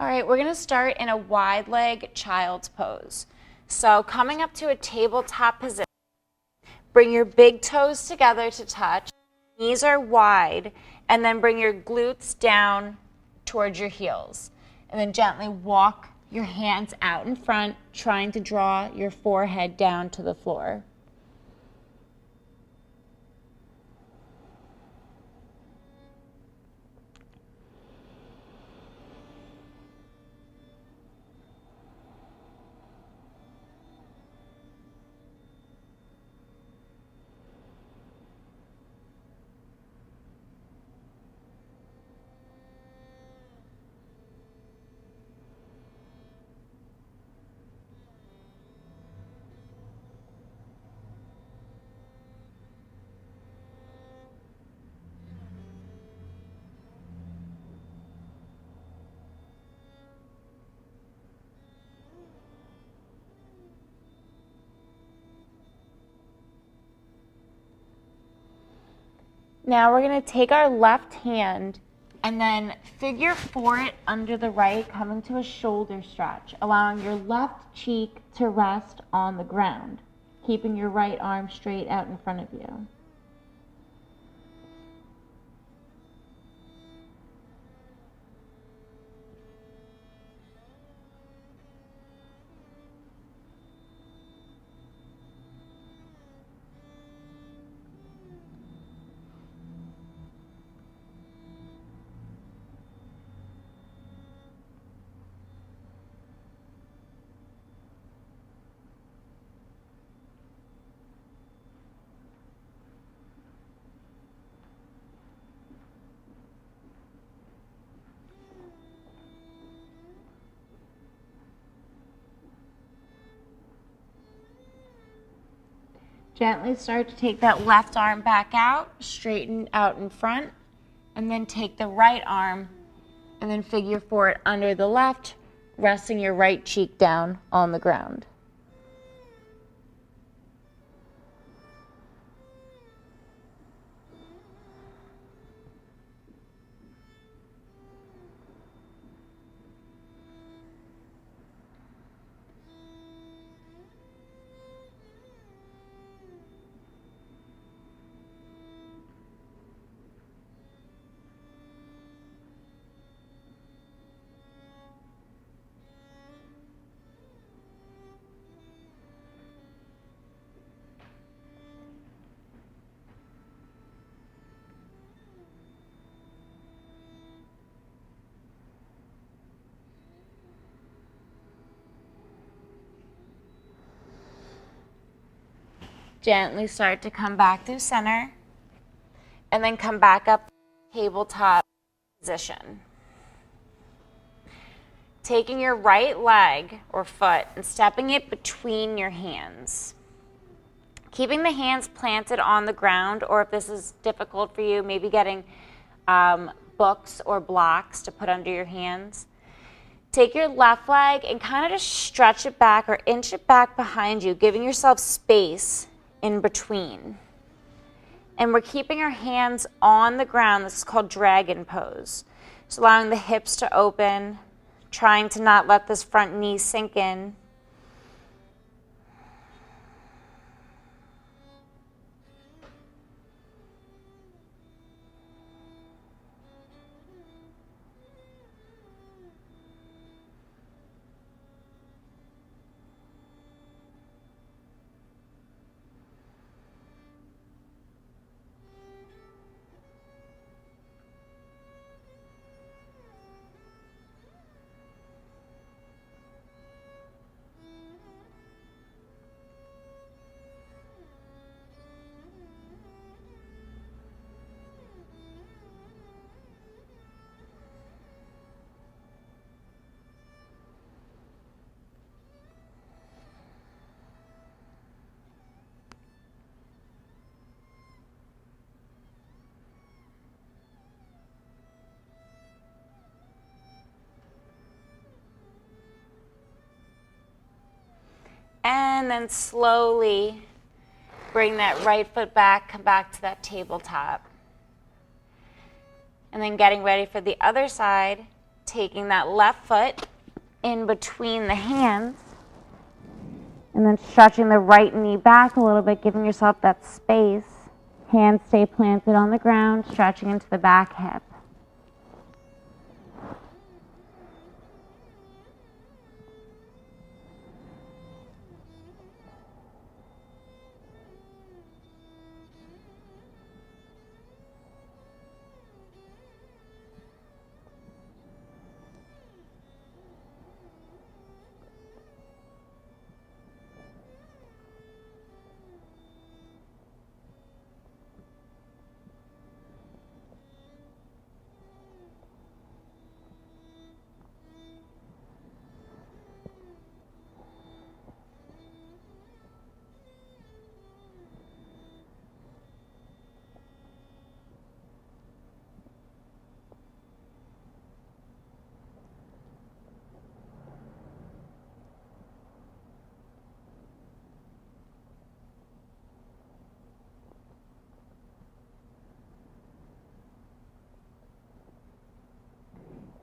All right, we're gonna start in a wide leg child's pose. So coming up to a tabletop position, bring your big toes together to touch, knees are wide, and then bring your glutes down towards your heels. And then gently walk your hands out in front, trying to draw your forehead down to the floor. Now we're going to take our left hand and then figure four it under the right, coming to a shoulder stretch, allowing your left cheek to rest on the ground, keeping your right arm straight out in front of you. Gently start to take that left arm back out, straighten out in front, and then take the right arm and then figure four it under the left, resting your right cheek down on the ground. Gently start to come back through center and then come back up tabletop position. Taking your right leg or foot and stepping it between your hands. Keeping the hands planted on the ground, or if this is difficult for you, maybe getting books or blocks to put under your hands. Take your left leg and kind of just stretch it back or inch it back behind you, giving yourself space in between. And we're keeping our hands on the ground. This is called dragon pose. So allowing the hips to open, trying to not let this front knee sink in. And then slowly bring that right foot back, come back to that tabletop. And then getting ready for the other side, taking that left foot in between the hands and then stretching the right knee back a little bit, giving yourself that space. Hands stay planted on the ground, stretching into the back hip.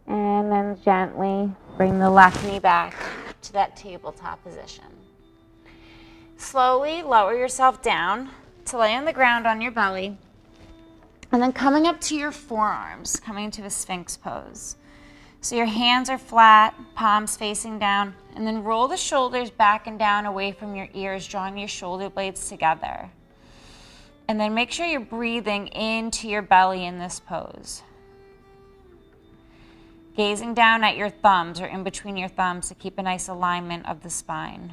And then gently bring the left knee back to that tabletop position. Slowly lower yourself down to lay on the ground on your belly. And then coming up to your forearms, coming into a Sphinx pose. So your hands are flat, palms facing down, and then roll the shoulders back and down away from your ears, drawing your shoulder blades together. And then make sure you're breathing into your belly in this pose. Gazing down at your thumbs or in between your thumbs to keep a nice alignment of the spine.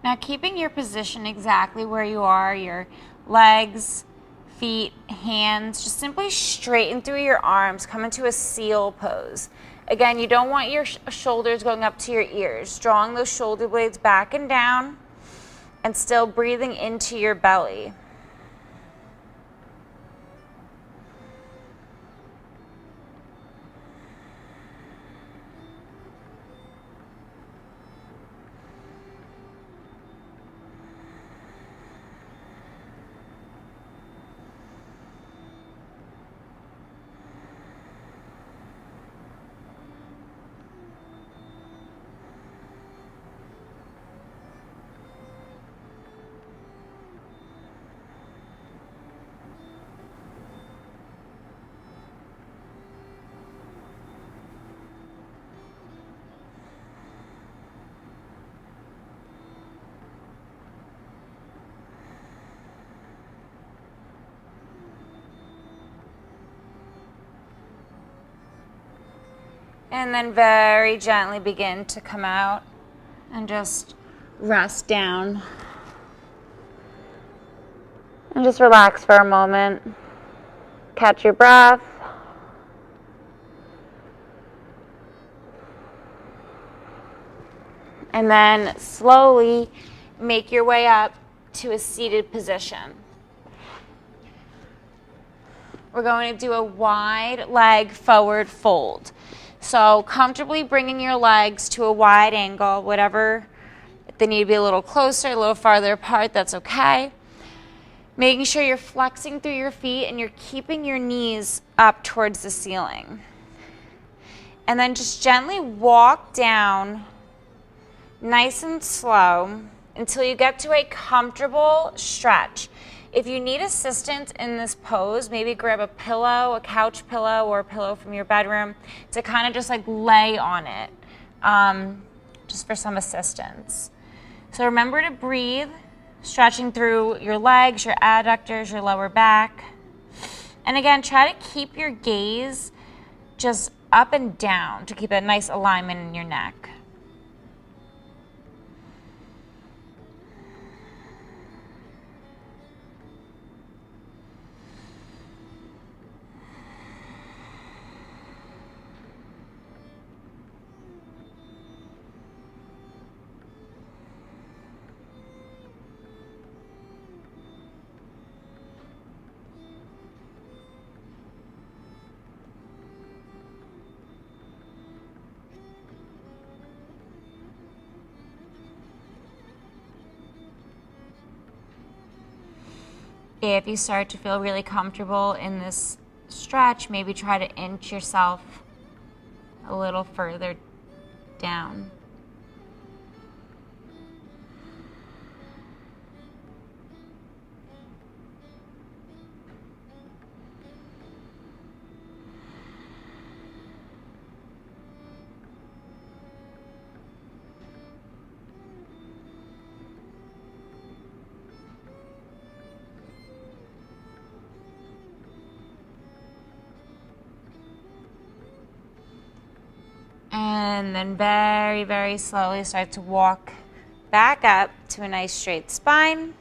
Now keeping your position exactly where you are, your legs, feet, hands, just simply straighten through your arms, come into a seal pose. Again, you don't want your shoulders going up to your ears, drawing those shoulder blades back and down and still breathing into your belly. And then very gently begin to come out and just rest down. And just relax for a moment. Catch your breath. And then slowly make your way up to a seated position. We're going to do a wide leg forward fold. So comfortably bringing your legs to a wide angle, whatever, if they need to be a little closer, a little farther apart, that's okay. Making sure you're flexing through your feet and you're keeping your knees up towards the ceiling. And then just gently walk down, nice and slow, until you get to a comfortable stretch. If you need assistance in this pose, maybe grab a pillow, a couch pillow or a pillow from your bedroom to kind of just like lay on it, just for some assistance. So remember to breathe, stretching through your legs, your adductors, your lower back. And again, try to keep your gaze just up and down to keep a nice alignment in your neck. If you start to feel really comfortable in this stretch, maybe try to inch yourself a little further down. And then very, very slowly start to walk back up to a nice straight spine.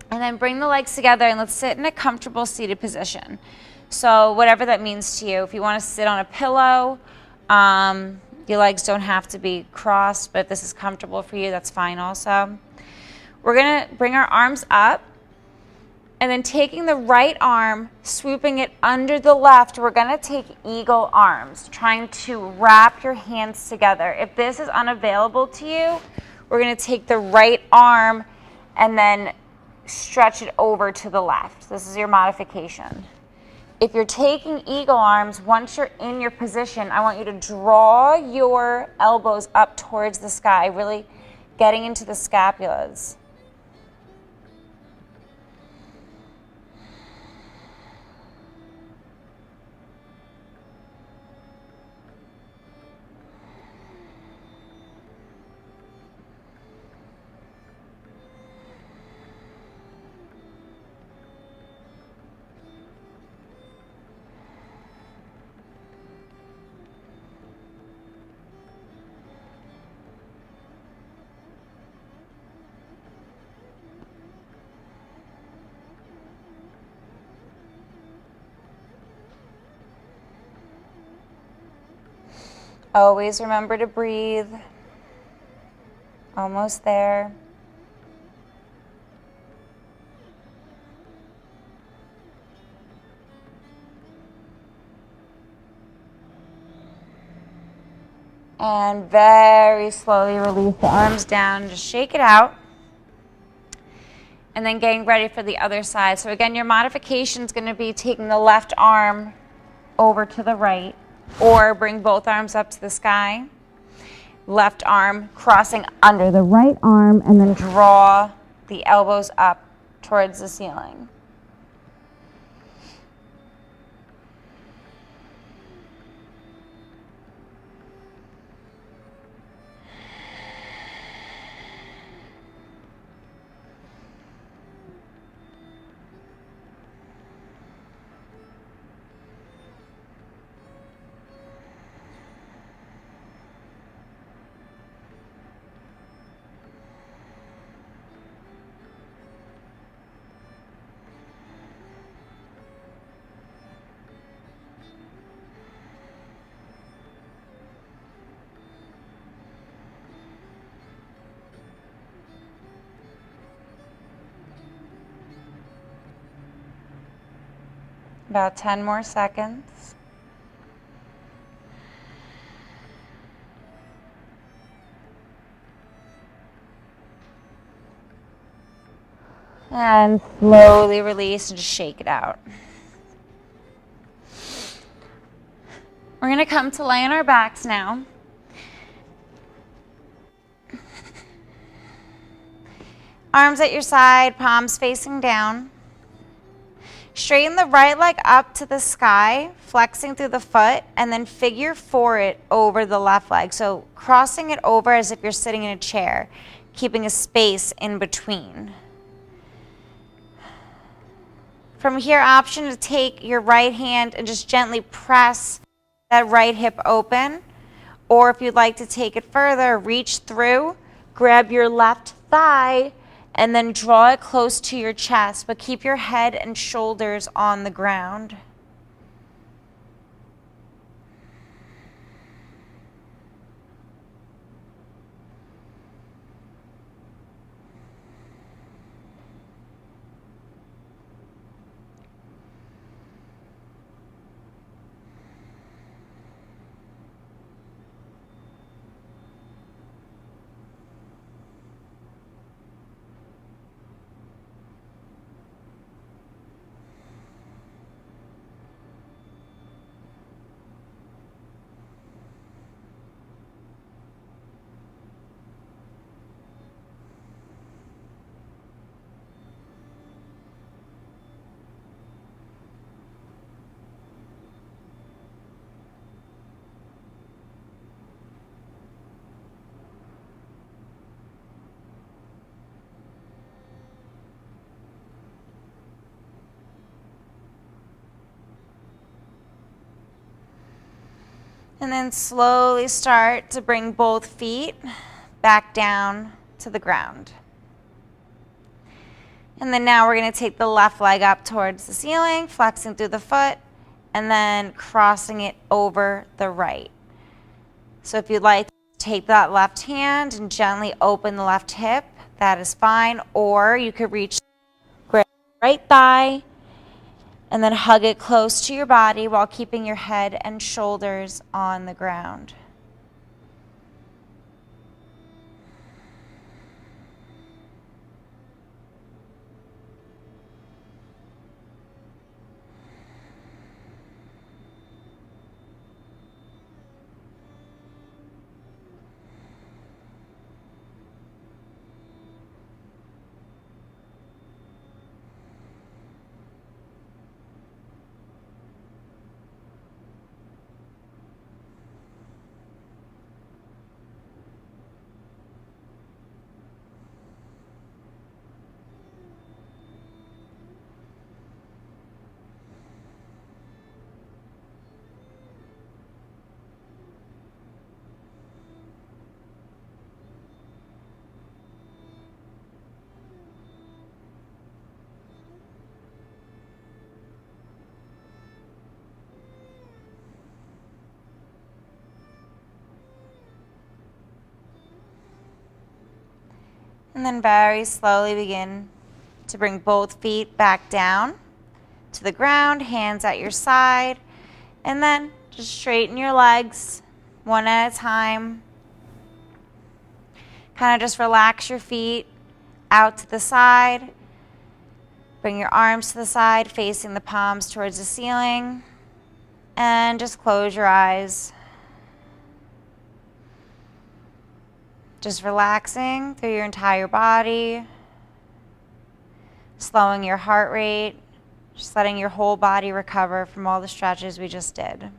And then bring the legs together and let's sit in a comfortable seated position. So whatever that means to you. If you want to sit on a pillow, your legs don't have to be crossed, but if this is comfortable for you, that's fine also. We're going to bring our arms up. And then taking the right arm, swooping it under the left, we're going to take eagle arms, trying to wrap your hands together. If this is unavailable to you, we're going to take the right arm and then stretch it over to the left. This is your modification. If you're taking eagle arms, once you're in your position, I want you to draw your elbows up towards the sky, really getting into the scapulas. Always remember to breathe. Almost there. And very slowly release the arms down. Just shake it out. And then getting ready for the other side. So again, your modification is going to be taking the left arm over to the right. Or bring both arms up to the sky. Left arm crossing under the right arm and then draw the elbows up towards the ceiling. About 10 more seconds. And slowly release and just shake it out. We're going to come to lay on our backs now. Arms at your side, palms facing down. Straighten the right leg up to the sky, flexing through the foot, and then figure 4 it over the left leg. So crossing it over as if you're sitting in a chair, keeping a space in between. From here, option to take your right hand and just gently press that right hip open. Or if you'd like to take it further, reach through, grab your left thigh, and then draw it close to your chest, but keep your head and shoulders on the ground. And then slowly start to bring both feet back down to the ground. And then now we're going to take the left leg up towards the ceiling, flexing through the foot, and then crossing it over the right. So if you'd like to take that left hand and gently open the left hip, that is fine. Or you could reach, grab the right thigh, and then hug it close to your body while keeping your head and shoulders on the ground. And then very slowly begin to bring both feet back down to the ground, hands at your side, and then just straighten your legs one at a time. Kind of just relax your feet out to the side. Bring your arms to the side, facing the palms towards the ceiling, and just close your eyes. Just relaxing through your entire body, slowing your heart rate, just letting your whole body recover from all the stretches we just did.